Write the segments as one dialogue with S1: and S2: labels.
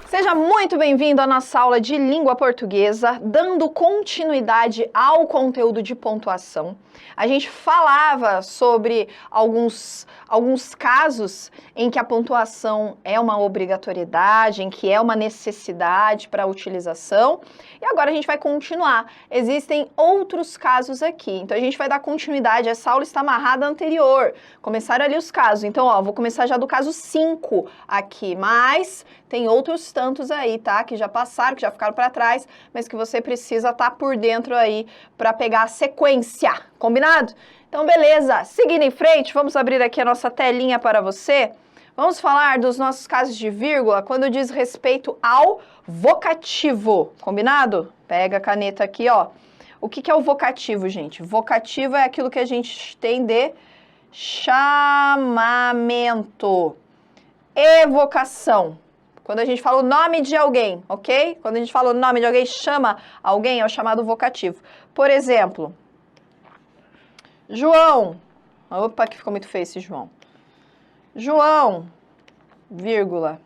S1: Seja muito bem-vindo à nossa aula de língua portuguesa, dando continuidade ao conteúdo de pontuação. A gente falava sobre alguns casos em que a pontuação é uma obrigatoriedade, em que é uma necessidade para a utilização. E agora a gente vai continuar. Existem outros casos aqui, então a gente vai dar continuidade. Essa aula está amarrada à anterior. Começaram ali os casos. Então, vou começar já do caso 5 aqui, mas tem outros tantos aí, tá? Que já passaram, que já ficaram para trás, mas que você precisa estar por dentro aí para pegar a sequência, combinado? Então, beleza. Seguindo em frente, vamos abrir aqui a nossa telinha para você. Vamos falar dos nossos casos de vírgula quando diz respeito ao vocativo, combinado? Pega a caneta aqui, ó. O que é o vocativo, gente? Vocativo é aquilo que a gente tem de chamamento, evocação. Quando a gente fala o nome de alguém, ok? Quando a gente fala o nome de alguém, chama alguém, é o chamado vocativo. Por exemplo, João. Opa, que ficou muito feio esse João. João, vírgula.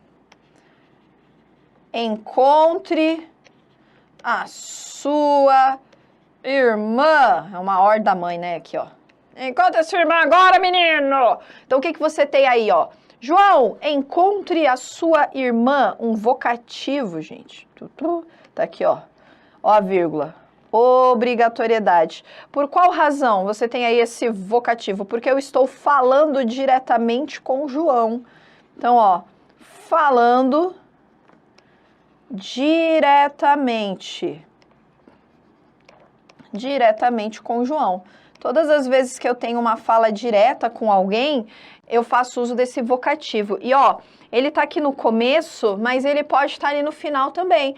S1: Encontre a sua irmã. É uma ordem da mãe, né? Aqui, ó. Encontre a sua irmã agora, menino! Então, o que você tem aí, ó? João, encontre a sua irmã, um vocativo, gente. Tá aqui, ó. Ó a vírgula. Obrigatoriedade. Por qual razão você tem aí esse vocativo? Porque eu estou falando diretamente com João. Então, ó, falando diretamente com João. Todas as vezes que eu tenho uma fala direta com alguém, eu faço uso desse vocativo. E, ó, ele tá aqui no começo, mas ele pode estar ali no final também.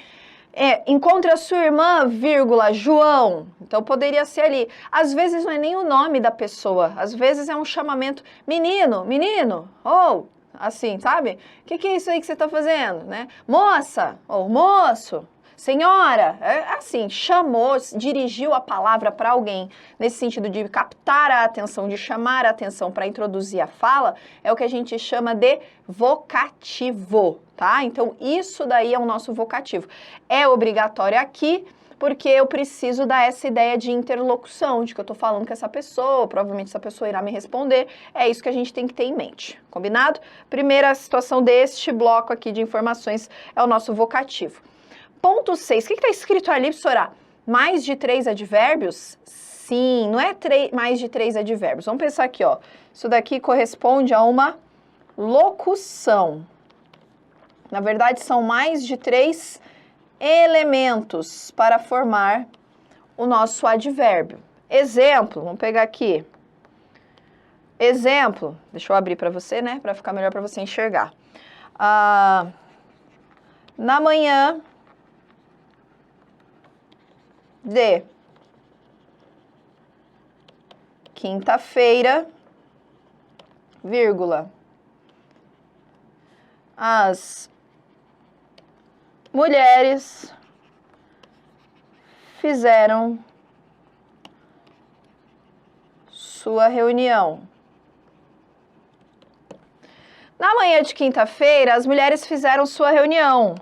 S1: Encontre a sua irmã, vírgula, João. Então, poderia ser ali. Às vezes não é nem o nome da pessoa. Às vezes é um chamamento. Menino, menino. Ou, assim, sabe? O que é isso aí que você tá fazendo, né? Moça, ou moço. Senhora, assim, chamou, dirigiu a palavra para alguém, nesse sentido de captar a atenção, de chamar a atenção para introduzir a fala, é o que a gente chama de vocativo, tá? Então, isso daí é o nosso vocativo. É obrigatório aqui, porque eu preciso dar essa ideia de interlocução, de que eu tô falando com essa pessoa, provavelmente essa pessoa irá me responder, é isso que a gente tem que ter em mente, combinado? Primeira situação deste bloco aqui de informações é o nosso vocativo. Ponto 6. O que está escrito ali, professora? Mais de 3 advérbios? Sim, não é mais de 3 advérbios. Vamos pensar aqui, ó. Isso daqui corresponde a uma locução. Na verdade, são mais de 3 elementos para formar o nosso advérbio. Exemplo, vamos pegar aqui. Exemplo, deixa eu abrir para você, né? Para ficar melhor para você enxergar. Na manhã de quinta-feira, vírgula, as mulheres fizeram sua reunião. Na manhã de quinta-feira, as mulheres fizeram sua reunião.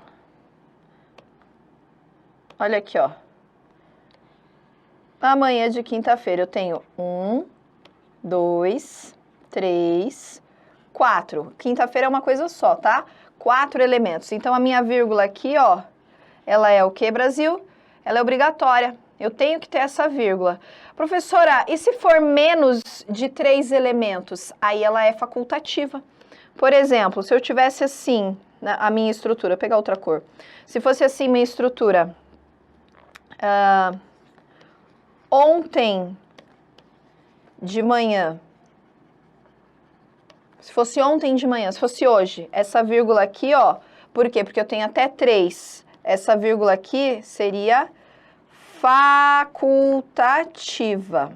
S1: Olha aqui, ó. Na manhã de quinta-feira eu tenho 1, 2, 3, 4. Quinta-feira é uma coisa só, tá? 4 elementos. Então, a minha vírgula aqui, ó, ela é o quê, Brasil? Ela é obrigatória. Eu tenho que ter essa vírgula. Professora, e se for menos de 3 elementos? Aí ela é facultativa. Por exemplo, se eu tivesse assim, a minha estrutura, vou pegar outra cor. Se fosse assim minha estrutura... ontem de manhã, se fosse ontem de manhã, se fosse hoje, essa vírgula aqui, ó, por quê? Porque eu tenho até 3. Essa vírgula aqui seria facultativa.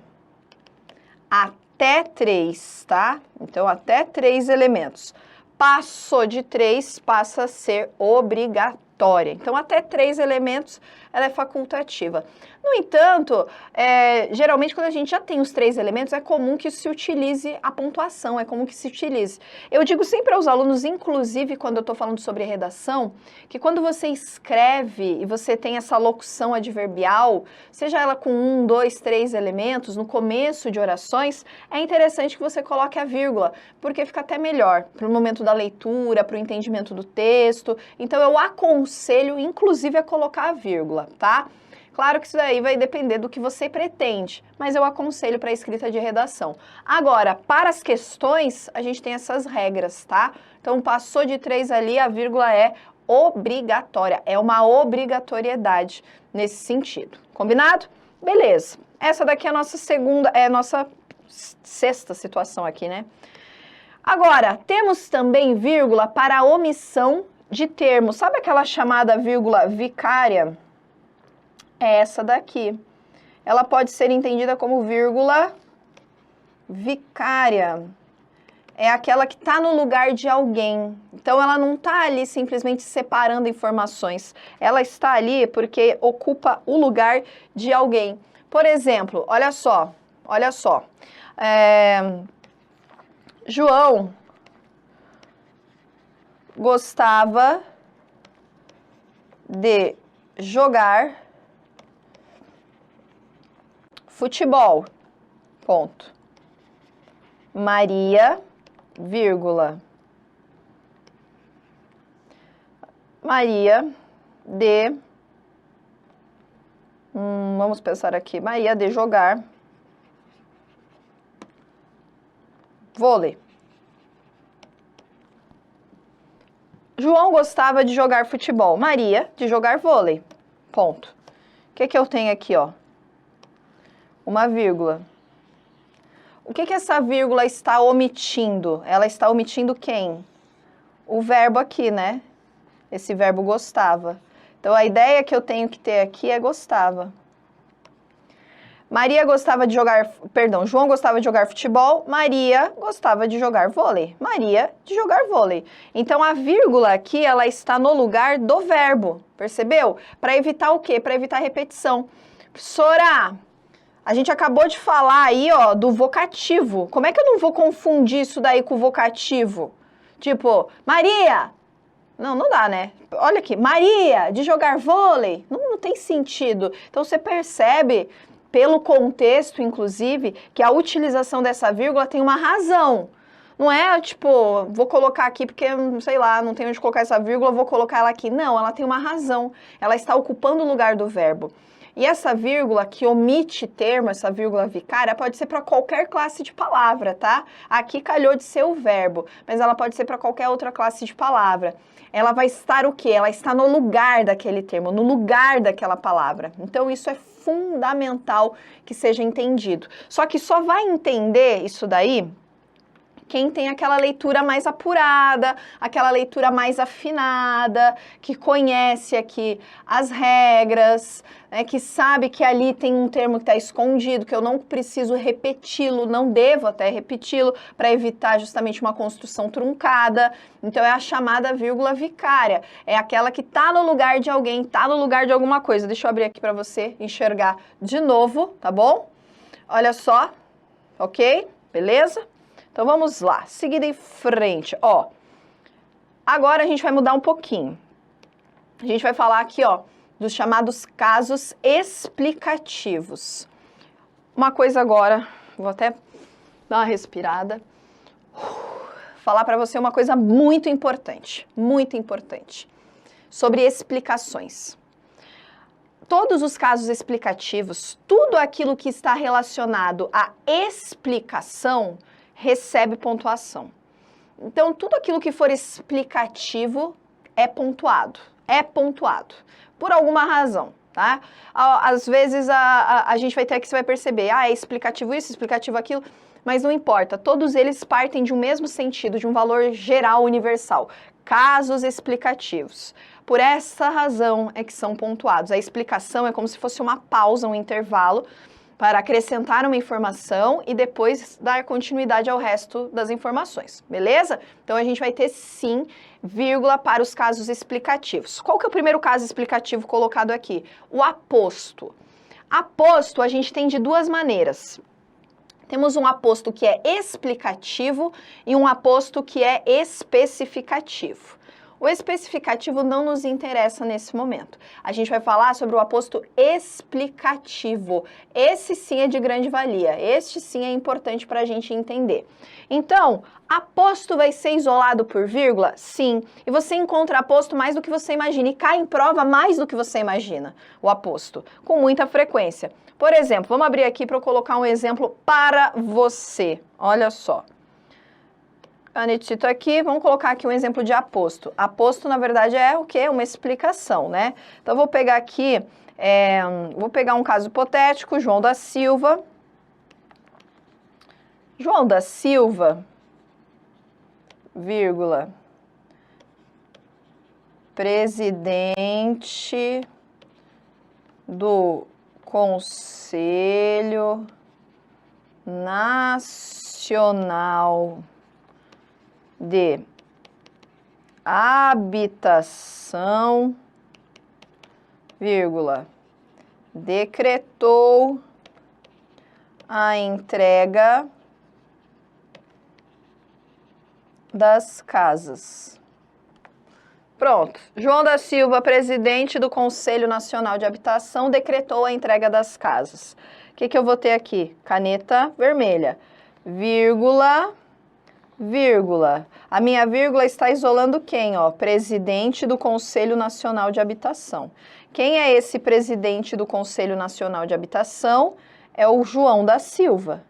S1: Até 3, tá? Então, até 3 elementos. Passou de 3, passa a ser obrigatório. obrigatória. Então, até 3 elementos, ela é facultativa. No entanto, geralmente quando a gente já tem os 3 elementos, é comum que se utilize a pontuação, é comum que se utilize. Eu digo sempre aos alunos, inclusive quando eu estou falando sobre redação, que quando você escreve e você tem essa locução adverbial, seja ela com 1, 2, 3 elementos, no começo de orações, é interessante que você coloque a vírgula, porque fica até melhor para o momento da leitura, para o entendimento do texto. Então, eu aconselho, inclusive, a colocar a vírgula, tá? Claro que isso daí vai depender do que você pretende, mas eu aconselho para a escrita de redação. Agora, para as questões, a gente tem essas regras, tá? Então, passou de 3 ali, a vírgula é obrigatória, é uma obrigatoriedade nesse sentido. Combinado? Beleza. Essa daqui é a nossa nossa sexta situação aqui, né? Agora, temos também vírgula para a omissão de termos. Sabe aquela chamada vírgula vicária? É essa daqui. Ela pode ser entendida como vírgula vicária. É aquela que está no lugar de alguém. Então, ela não está ali simplesmente separando informações. Ela está ali porque ocupa o lugar de alguém. Por exemplo, olha só. João gostava de jogar futebol, ponto. Maria, vírgula. Maria de... vamos pensar aqui. Maria de jogar vôlei. João gostava de jogar futebol. Maria de jogar vôlei, ponto. O que eu tenho aqui, ó? Uma vírgula. O que essa vírgula está omitindo? Ela está omitindo quem? O verbo aqui, né? Esse verbo gostava. Então, a ideia que eu tenho que ter aqui é gostava. João gostava de jogar futebol, Maria gostava de jogar vôlei. Maria de jogar vôlei. Então, a vírgula aqui, ela está no lugar do verbo, percebeu? Para evitar o quê? Para evitar repetição. Professora, a gente acabou de falar aí, ó, do vocativo. Como é que eu não vou confundir isso daí com o vocativo? Tipo, Maria... Não dá, né? Olha aqui, Maria, de jogar vôlei. Não tem sentido. Então, você percebe, pelo contexto, inclusive, que a utilização dessa vírgula tem uma razão. Não é, tipo, vou colocar aqui porque, sei lá, não tenho onde colocar essa vírgula, vou colocar ela aqui. Não, ela tem uma razão. Ela está ocupando o lugar do verbo. E essa vírgula que omite termo, essa vírgula vicária, pode ser para qualquer classe de palavra, tá? Aqui calhou de ser o verbo, mas ela pode ser para qualquer outra classe de palavra. Ela vai estar o quê? Ela está no lugar daquele termo, no lugar daquela palavra. Então, isso é fundamental que seja entendido. Só que só vai entender isso daí quem tem aquela leitura mais apurada, aquela leitura mais afinada, que conhece aqui as regras, né, que sabe que ali tem um termo que está escondido, que eu não preciso repeti-lo, não devo até repeti-lo, para evitar justamente uma construção truncada. Então, é a chamada vírgula vicária. É aquela que está no lugar de alguém, está no lugar de alguma coisa. Deixa eu abrir aqui para você enxergar de novo, tá bom? Olha só, ok? Beleza? Então, vamos lá, seguida em frente, ó. Agora, a gente vai mudar um pouquinho. A gente vai falar aqui, ó, dos chamados casos explicativos. Uma coisa agora, vou até dar uma respirada. Falar para você uma coisa muito importante, sobre explicações. Todos os casos explicativos, tudo aquilo que está relacionado à explicação, recebe pontuação. Então, tudo aquilo que for explicativo é pontuado. Por alguma razão, tá? Às vezes, a gente vai ter aqui, você vai perceber, é explicativo isso, explicativo aquilo, mas não importa. Todos eles partem de um mesmo sentido, de um valor geral universal. Casos explicativos. Por essa razão é que são pontuados. A explicação é como se fosse uma pausa, um intervalo, para acrescentar uma informação e depois dar continuidade ao resto das informações, beleza? Então, a gente vai ter, sim, vírgula para os casos explicativos. Qual que é o primeiro caso explicativo colocado aqui? O aposto. Aposto a gente tem de duas maneiras. Temos um aposto que é explicativo e um aposto que é especificativo. O especificativo não nos interessa nesse momento. A gente vai falar sobre o aposto explicativo. Esse sim é de grande valia. Este sim é importante para a gente entender. Então, aposto vai ser isolado por vírgula? Sim. E você encontra aposto mais do que você imagina. E cai em prova mais do que você imagina, o aposto, com muita frequência. Por exemplo, vamos abrir aqui para eu colocar um exemplo para você. Olha só. Canetito aqui, vamos colocar aqui um exemplo de aposto. Aposto, na verdade, é o quê? Uma explicação, né? Então, eu vou pegar aqui, vou pegar um caso hipotético, João da Silva. João da Silva, vírgula, presidente do Conselho Nacional de Habitação, vírgula, decretou a entrega das casas. Pronto. João da Silva, presidente do Conselho Nacional de Habitação, decretou a entrega das casas. O que eu vou ter aqui? Caneta vermelha. Vírgula, vírgula. A minha vírgula está isolando quem? Ó, presidente do Conselho Nacional de Habitação. Quem é esse presidente do Conselho Nacional de Habitação? É o João da Silva.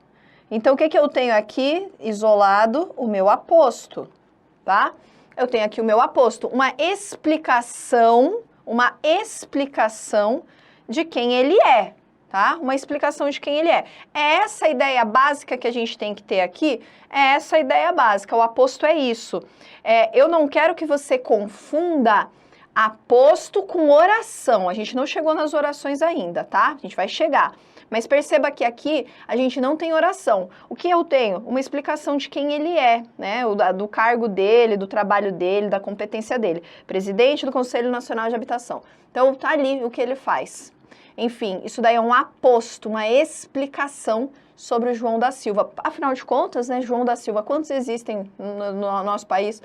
S1: Então, o que eu tenho aqui isolado? O meu aposto, tá? Eu tenho aqui o meu aposto, uma explicação de quem ele é, tá? Uma explicação de quem ele é. É essa a ideia básica que a gente tem que ter aqui, é essa a ideia básica, o aposto é isso. Eu não quero que você confunda aposto com oração, a gente não chegou nas orações ainda, tá? A gente vai chegar. Mas perceba que aqui a gente não tem oração. O que eu tenho? Uma explicação de quem ele é, né? Do cargo dele, do trabalho dele, da competência dele. Presidente do Conselho Nacional de Habitação. Então, tá ali o que ele faz. Enfim, isso daí é um aposto, uma explicação sobre o João da Silva. Afinal de contas, né, João da Silva, quantos existem no nosso país?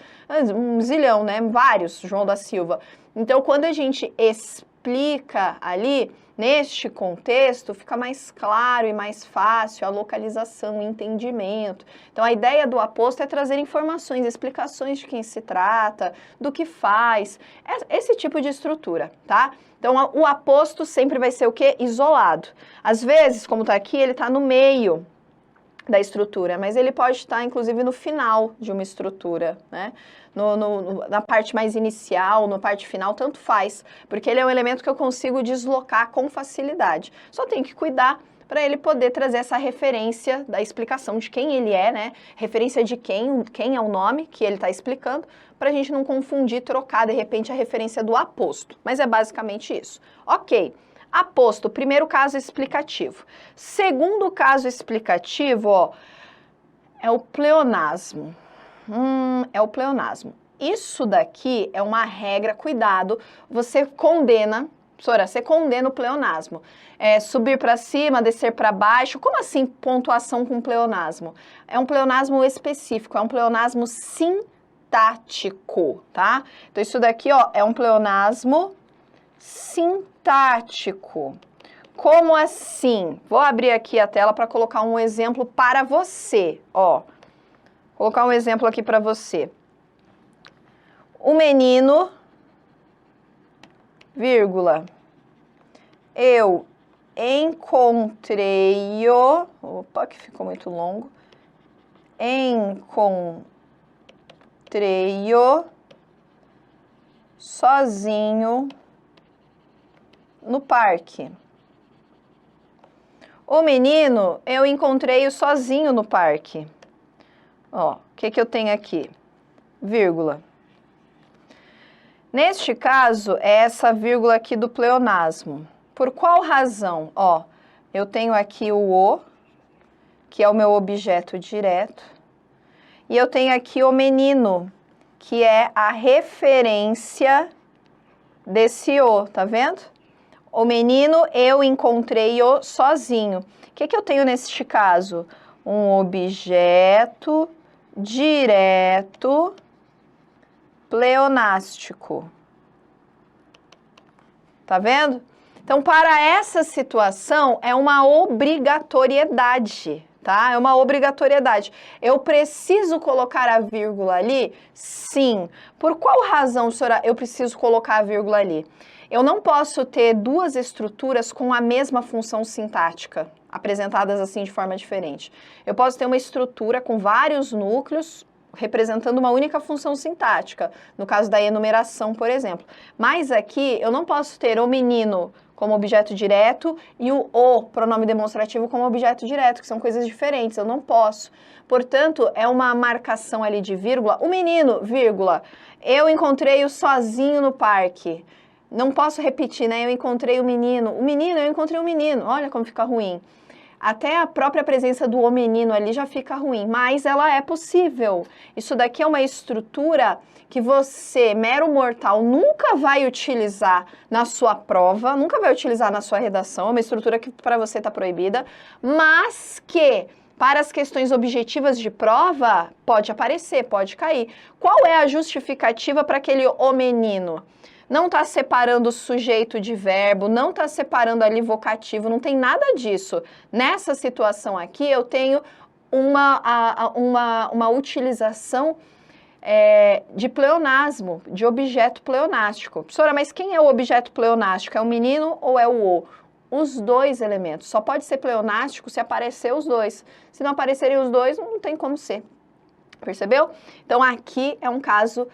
S1: Um zilhão, né? Vários João da Silva. Então, quando a gente explica ali, neste contexto, fica mais claro e mais fácil a localização, o entendimento. Então, a ideia do aposto é trazer informações, explicações de quem se trata, do que faz, esse tipo de estrutura, tá? Então, o aposto sempre vai ser o quê? Isolado. Às vezes, como está aqui, ele está no meio da estrutura, mas ele pode estar, inclusive, no final de uma estrutura, né? Na parte mais inicial, na parte final, tanto faz, porque ele é um elemento que eu consigo deslocar com facilidade. Só tenho que cuidar para ele poder trazer essa referência da explicação de quem ele é, né? Referência de quem é o nome que ele está explicando, para a gente não confundir, trocar, de repente, a referência do aposto. Mas é basicamente isso. Ok. Aposto, primeiro caso explicativo. Segundo caso explicativo, ó, é o pleonasmo. É o pleonasmo. Isso daqui é uma regra, cuidado, você condena, professora, você condena o pleonasmo. Subir para cima, descer para baixo, como assim pontuação com pleonasmo? É um pleonasmo específico, é um pleonasmo sintático, tá? Então isso daqui, ó, é um pleonasmo sintático. Como assim? Vou abrir aqui a tela para colocar um exemplo para você, ó. Colocar um exemplo aqui para você. O menino, vírgula, eu encontrei-o, opa, que ficou muito longo, encontrei-o sozinho no parque. O menino, eu encontrei-o sozinho no parque. Ó, o que eu tenho aqui? Vírgula. Neste caso, é essa vírgula aqui do pleonasmo. Por qual razão? Ó, Eu tenho aqui o, que é o meu objeto direto, e eu tenho aqui o menino, que é a referência desse o, tá vendo? O menino, eu encontrei-o sozinho. O que eu tenho neste caso? Um objeto direto pleonástico. Tá vendo? Então, para essa situação, é uma obrigatoriedade, tá? É uma obrigatoriedade. Eu preciso colocar a vírgula ali? Sim. Por qual razão, senhora, eu preciso colocar a vírgula ali? Eu não posso ter duas estruturas com a mesma função sintática, apresentadas assim de forma diferente. Eu posso ter uma estrutura com vários núcleos, representando uma única função sintática, no caso da enumeração, por exemplo. Mas aqui, eu não posso ter o menino como objeto direto e o pronome demonstrativo como objeto direto, que são coisas diferentes, eu não posso. Portanto, é uma marcação ali de vírgula. O menino, vírgula, eu encontrei-o sozinho no parque. Não posso repetir, né? Eu encontrei o menino. O menino, eu encontrei o menino. Olha como fica ruim. Até a própria presença do o menino ali já fica ruim, mas ela é possível. Isso daqui é uma estrutura que você, mero mortal, nunca vai utilizar na sua prova, nunca vai utilizar na sua redação, é uma estrutura que para você está proibida, mas que para as questões objetivas de prova pode aparecer, pode cair. Qual é a justificativa para aquele o menino? Não está separando o sujeito de verbo, não está separando ali vocativo, não tem nada disso. Nessa situação aqui, eu tenho uma utilização de pleonasmo, de objeto pleonástico. Professora, mas quem é o objeto pleonástico? É o menino ou é o o? Os dois elementos. Só pode ser pleonástico se aparecer os dois. Se não aparecerem os dois, não tem como ser. Percebeu? Então, aqui é um caso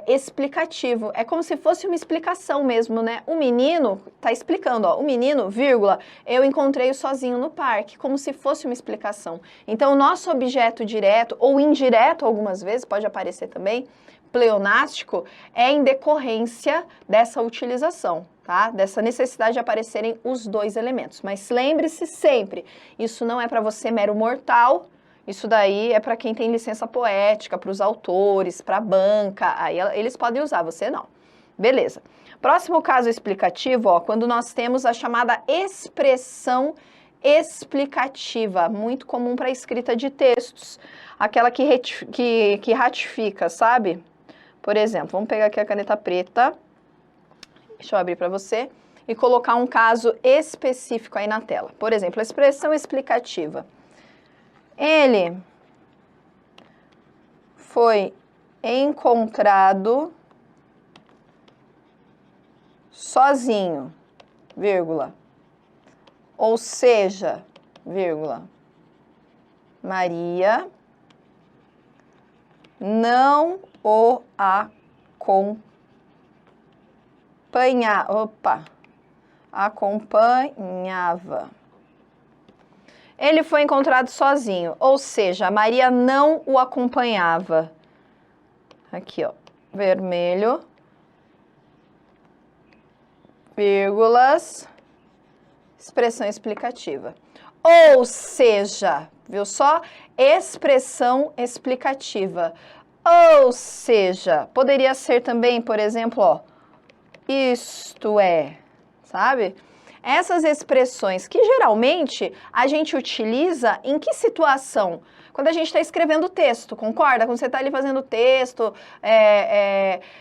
S1: explicativo. É como se fosse uma explicação mesmo, né? O menino, tá explicando, ó, o menino, vírgula, eu encontrei-o sozinho no parque, como se fosse uma explicação. Então, o nosso objeto direto, ou indireto algumas vezes, pode aparecer também, pleonástico, é em decorrência dessa utilização, tá? Dessa necessidade de aparecerem os dois elementos. Mas lembre-se sempre, isso não é para você mero mortal. Isso daí é para quem tem licença poética, para os autores, para a banca, aí eles podem usar, você não. Beleza. Próximo caso explicativo, ó, quando nós temos a chamada expressão explicativa, muito comum para escrita de textos, aquela que ratifica, sabe? Por exemplo, vamos pegar aqui a caneta preta, deixa eu abrir para você, e colocar um caso específico aí na tela. Por exemplo, a expressão explicativa. Ele foi encontrado sozinho, vírgula. Ou seja, vírgula, Maria não o acompanhava. Ele foi encontrado sozinho, ou seja, a Maria não o acompanhava. Aqui, ó, vermelho, vírgulas, expressão explicativa. Ou seja, viu só? Expressão explicativa. Ou seja, poderia ser também, por exemplo, ó, isto é, sabe? Essas expressões que geralmente a gente utiliza em que situação? Quando a gente está escrevendo texto, concorda? Quando você está ali fazendo texto,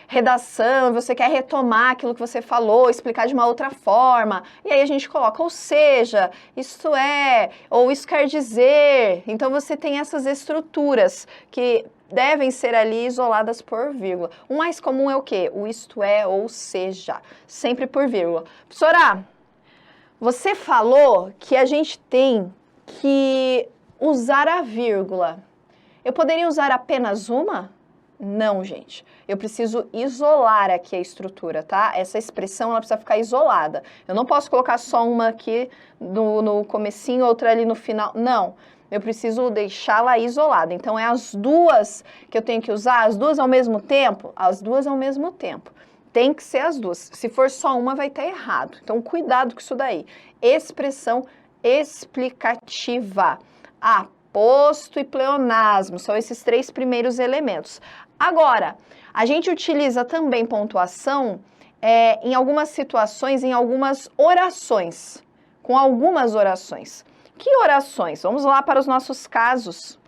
S1: redação, você quer retomar aquilo que você falou, explicar de uma outra forma, e aí a gente coloca, ou seja, isto é, ou isso quer dizer. Então você tem essas estruturas que devem ser ali isoladas por vírgula. O mais comum é o quê? O isto é, ou seja, sempre por vírgula. Professora, você falou que a gente tem que usar a vírgula. Eu poderia usar apenas uma? Não, gente. Eu preciso isolar aqui a estrutura, tá? Essa expressão, ela precisa ficar isolada. Eu não posso colocar só uma aqui no comecinho, outra ali no final. Não. Eu preciso deixá-la isolada. Então, é as duas que eu tenho que usar? As duas ao mesmo tempo? As duas ao mesmo tempo. Tem que ser as duas. Se for só uma, vai estar errado. Então, cuidado com isso daí. Expressão explicativa. Aposto e pleonasmo, são esses 3 primeiros elementos. Agora, a gente utiliza também pontuação em algumas situações, em algumas orações, com algumas orações. Que orações? Vamos lá para os nossos casos.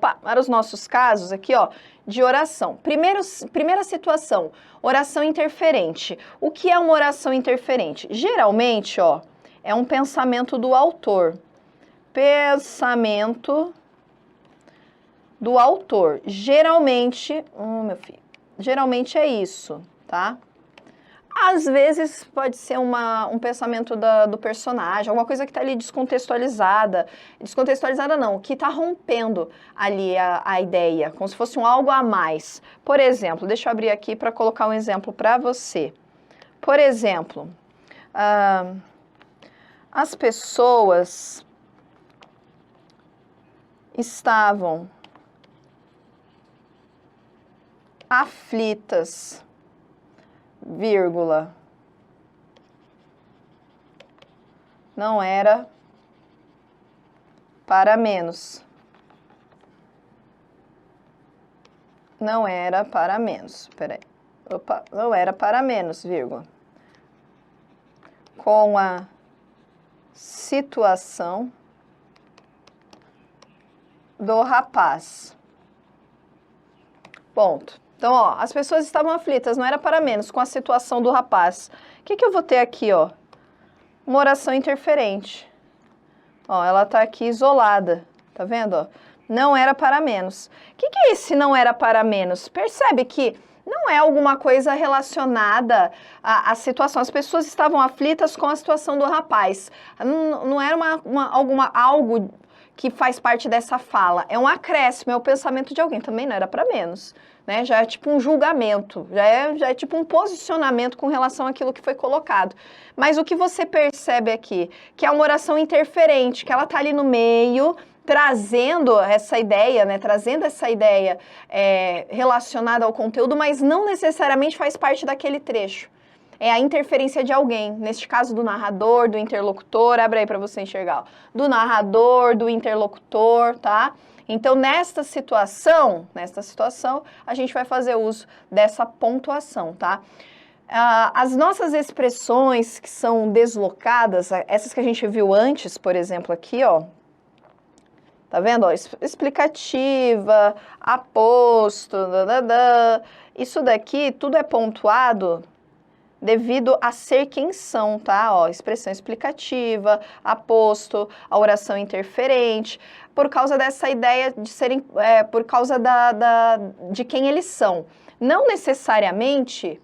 S1: Para os nossos casos aqui, ó, de oração. Primeira situação, oração interferente. O que é uma oração interferente? Geralmente, ó, é um pensamento do autor. Pensamento do autor. Geralmente, meu filho, geralmente é isso, tá? Às vezes pode ser um pensamento do personagem, alguma coisa que está ali descontextualizada. Descontextualizada não, que está rompendo ali a ideia, como se fosse um algo a mais. Por exemplo, deixa eu abrir aqui para colocar um exemplo para você. Por exemplo, as pessoas estavam aflitas, vírgula, não era para menos. Não era para menos, peraí. Não era para menos, vírgula. Com a situação do rapaz. Ponto. Então, ó, as pessoas estavam aflitas, não era para menos, com a situação do rapaz. O que eu vou ter aqui, ó? Uma oração interferente. Ó, ela tá aqui isolada, tá vendo, ó? Não era para menos. O que é esse não era para menos? Percebe que não é alguma coisa relacionada à situação. As pessoas estavam aflitas com a situação do rapaz. Não era algo que faz parte dessa fala. É um acréscimo, é o pensamento de alguém. Também não era para menos. Né? Já é tipo um julgamento, já é tipo um posicionamento com relação àquilo que foi colocado. Mas o que você percebe aqui? Que é uma oração interferente, que ela está ali no meio, trazendo essa ideia, né? Trazendo essa ideia relacionada ao conteúdo, mas não necessariamente faz parte daquele trecho. É a interferência de alguém, neste caso do narrador, do interlocutor, abre aí para você enxergar, ó. Do narrador, do interlocutor, tá? Então, nesta situação, a gente vai fazer uso dessa pontuação, tá? As nossas expressões que são deslocadas, essas que a gente viu antes, por exemplo, aqui, ó, tá vendo? Ó, explicativa, aposto, isso daqui tudo é pontuado devido a ser quem são, tá? Ó, expressão explicativa, aposto, a oração interferente, por causa dessa ideia de serem, por causa de quem eles são. Não necessariamente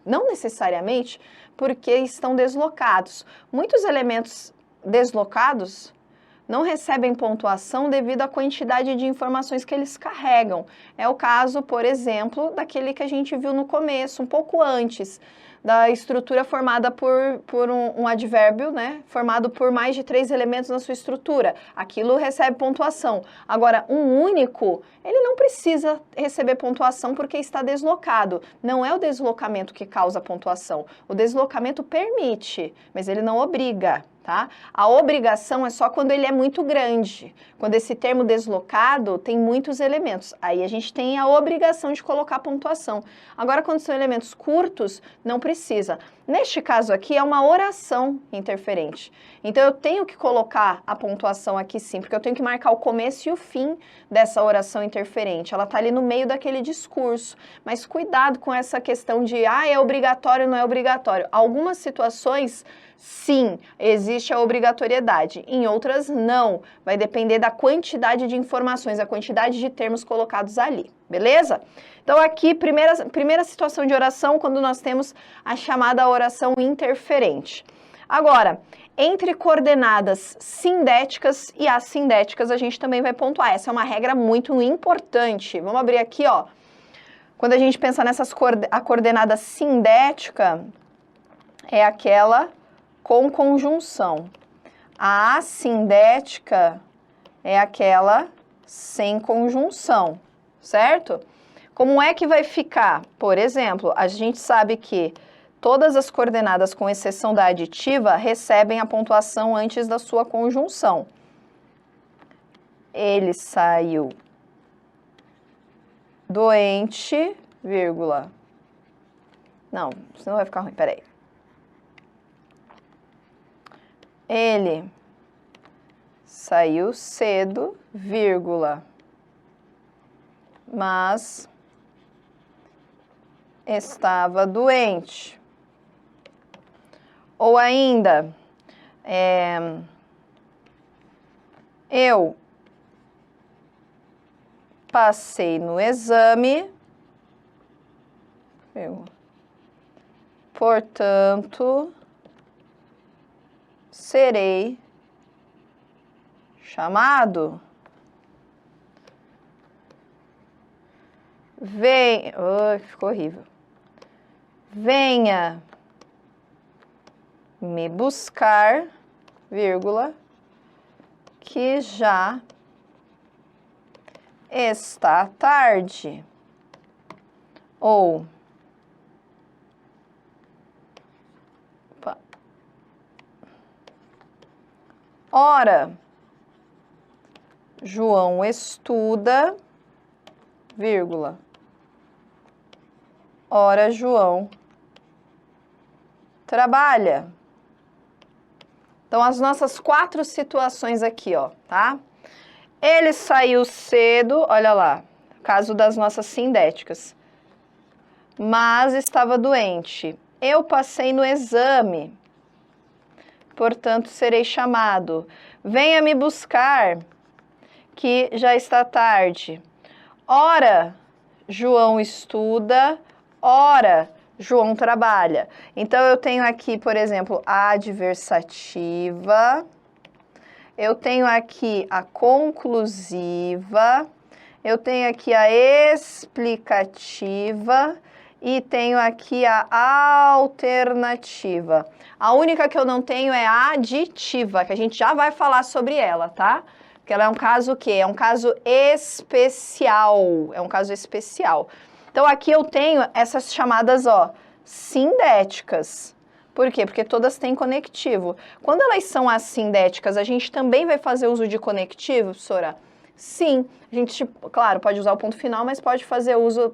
S1: porque estão deslocados. Muitos elementos deslocados não recebem pontuação devido à quantidade de informações que eles carregam. É o caso, por exemplo, daquele que a gente viu no começo, um pouco antes, da estrutura formada por um advérbio, né? Formado por mais de 3 elementos na sua estrutura. Aquilo recebe pontuação. Agora, um único, ele não precisa receber pontuação porque está deslocado. Não é o deslocamento que causa pontuação. O deslocamento permite, mas ele não obriga. Tá? A obrigação é só quando ele é muito grande, quando esse termo deslocado tem muitos elementos, aí a gente tem a obrigação de colocar pontuação. Agora, quando são elementos curtos, não precisa. Neste caso aqui, é uma oração interferente. Então, eu tenho que colocar a pontuação aqui sim, porque eu tenho que marcar o começo e o fim dessa oração interferente. Ela está ali no meio daquele discurso. Mas cuidado com essa questão de, é obrigatório ou não é obrigatório. Algumas situações, sim, existe a obrigatoriedade. Em outras, não. Vai depender da quantidade de informações, a quantidade de termos colocados ali. Beleza? Então, aqui, primeira situação de oração, quando nós temos a chamada oração interferente. Agora, entre coordenadas sindéticas e assindéticas, a gente também vai pontuar. Essa é uma regra muito importante. Vamos abrir aqui, ó. Quando a gente pensa a coordenada sindética, é aquela com conjunção. A assindética é aquela sem conjunção, certo? Como é que vai ficar? Por exemplo, a gente sabe que Todas as coordenadas, com exceção da aditiva, recebem a pontuação antes da sua conjunção. Ele saiu doente, vírgula. Não, senão vai ficar ruim, peraí. Ele saiu cedo, vírgula, mas estava doente. Ou ainda, eu passei no exame, portanto, serei chamado. Ficou horrível. Venha me buscar, vírgula, que já está tarde. Ou ora, João estuda, vírgula, ora, João trabalha. Então, as nossas 4 situações aqui, ó, tá? Ele saiu cedo, olha lá, caso das nossas sindéticas, mas estava doente. Eu passei no exame, portanto, serei chamado. Venha me buscar, que já está tarde. Ora, João estuda, ora, João trabalha. Então, eu tenho aqui, por exemplo, a adversativa, eu tenho aqui a conclusiva, eu tenho aqui a explicativa e tenho aqui a alternativa. A única que eu não tenho é a aditiva, que a gente já vai falar sobre ela, tá? Porque ela é um caso o quê? É um caso especial. É um caso especial. Então, aqui eu tenho essas chamadas, ó, sindéticas. Por quê? Porque todas têm conectivo. Quando elas são assindéticas, a gente também vai fazer uso de conectivo, professora? Sim. A gente, claro, pode usar o ponto final, mas pode fazer uso...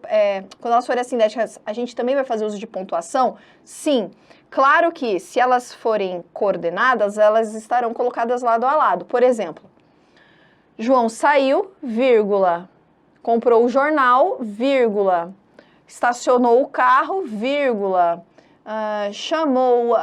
S1: quando elas forem assindéticas, a gente também vai fazer uso de pontuação? Sim. Claro que, se elas forem coordenadas, elas estarão colocadas lado a lado. Por exemplo, João saiu, vírgula, comprou o jornal, vírgula, estacionou o carro, vírgula, chamou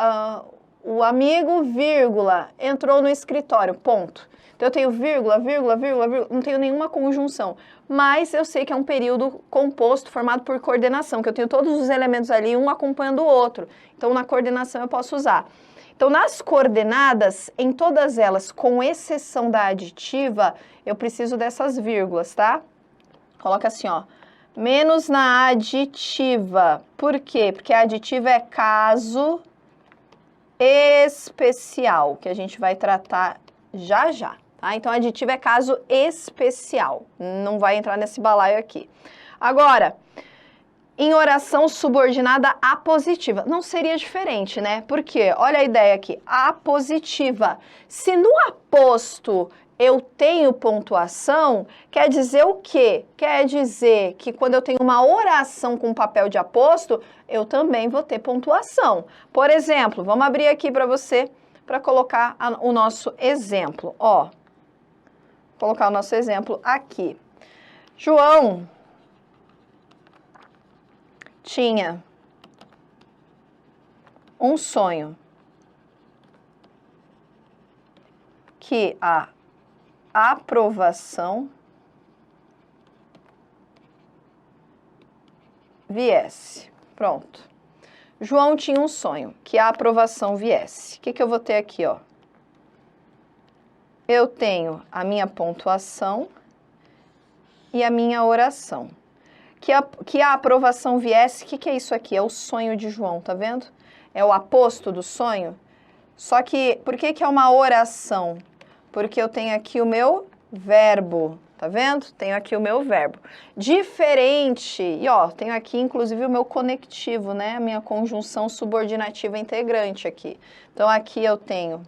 S1: o amigo, vírgula, entrou no escritório, ponto. Então, eu tenho vírgula, vírgula, vírgula, vírgula, não tenho nenhuma conjunção, mas eu sei que é um período composto, formado por coordenação, que eu tenho todos os elementos ali, um acompanhando o outro. Então, na coordenação eu posso usar. Então, nas coordenadas, em todas elas, com exceção da aditiva, eu preciso dessas vírgulas, tá? Coloca assim, ó, menos na aditiva. Por quê? Porque a aditiva é caso especial, que a gente vai tratar já já, tá? Então, a aditiva é caso especial, não vai entrar nesse balaio aqui. Agora, em oração subordinada apositiva, não seria diferente, né? Por quê? Olha a ideia aqui, apositiva. Se no aposto eu tenho pontuação, quer dizer o quê? Quer dizer que quando eu tenho uma oração com papel de aposto, eu também vou ter pontuação. Por exemplo, vamos abrir aqui para você, para colocar o nosso exemplo. Ó, vou colocar o nosso exemplo aqui. João tinha um sonho que a aprovação viesse. Pronto. João tinha um sonho, que a aprovação viesse. O que eu vou ter aqui, ó? Eu tenho a minha pontuação e a minha oração. Que a aprovação viesse, o que é isso aqui? É o sonho de João, tá vendo? É o aposto do sonho. Só que, por que é uma oração? Porque eu tenho aqui o meu verbo, Tá vendo? Tenho aqui o meu verbo. Diferente, e ó, tenho aqui inclusive o meu conectivo, né? A minha conjunção subordinativa integrante aqui. Então, aqui eu tenho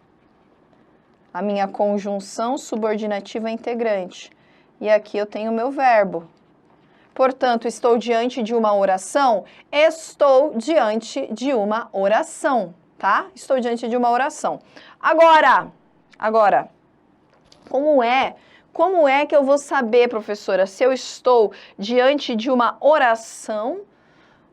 S1: a minha conjunção subordinativa integrante. E aqui eu tenho o meu verbo. Portanto, estou diante de uma oração? Estou diante de uma oração, tá? Estou diante de uma oração. Agora, como é que eu vou saber, professora, se eu estou diante de uma oração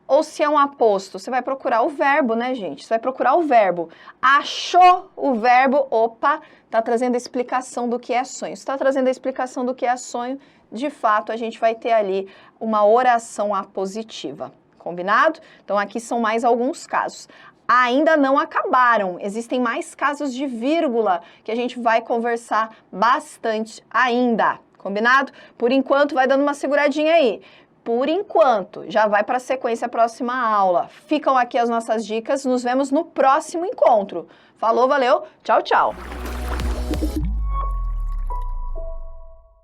S1: ou se é um aposto? Você vai procurar o verbo, né, gente? Você vai procurar o verbo. Achou o verbo, opa, tá trazendo a explicação do que é sonho. Se tá trazendo a explicação do que é sonho, de fato, a gente vai ter ali uma oração apositiva. Combinado? Então, aqui são mais alguns casos. Ainda não acabaram, existem mais casos de vírgula que a gente vai conversar bastante ainda, combinado? Por enquanto, vai dando uma seguradinha aí. Por enquanto, já vai para a sequência próxima aula. Ficam aqui as nossas dicas, nos vemos no próximo encontro. Falou, valeu, tchau, tchau!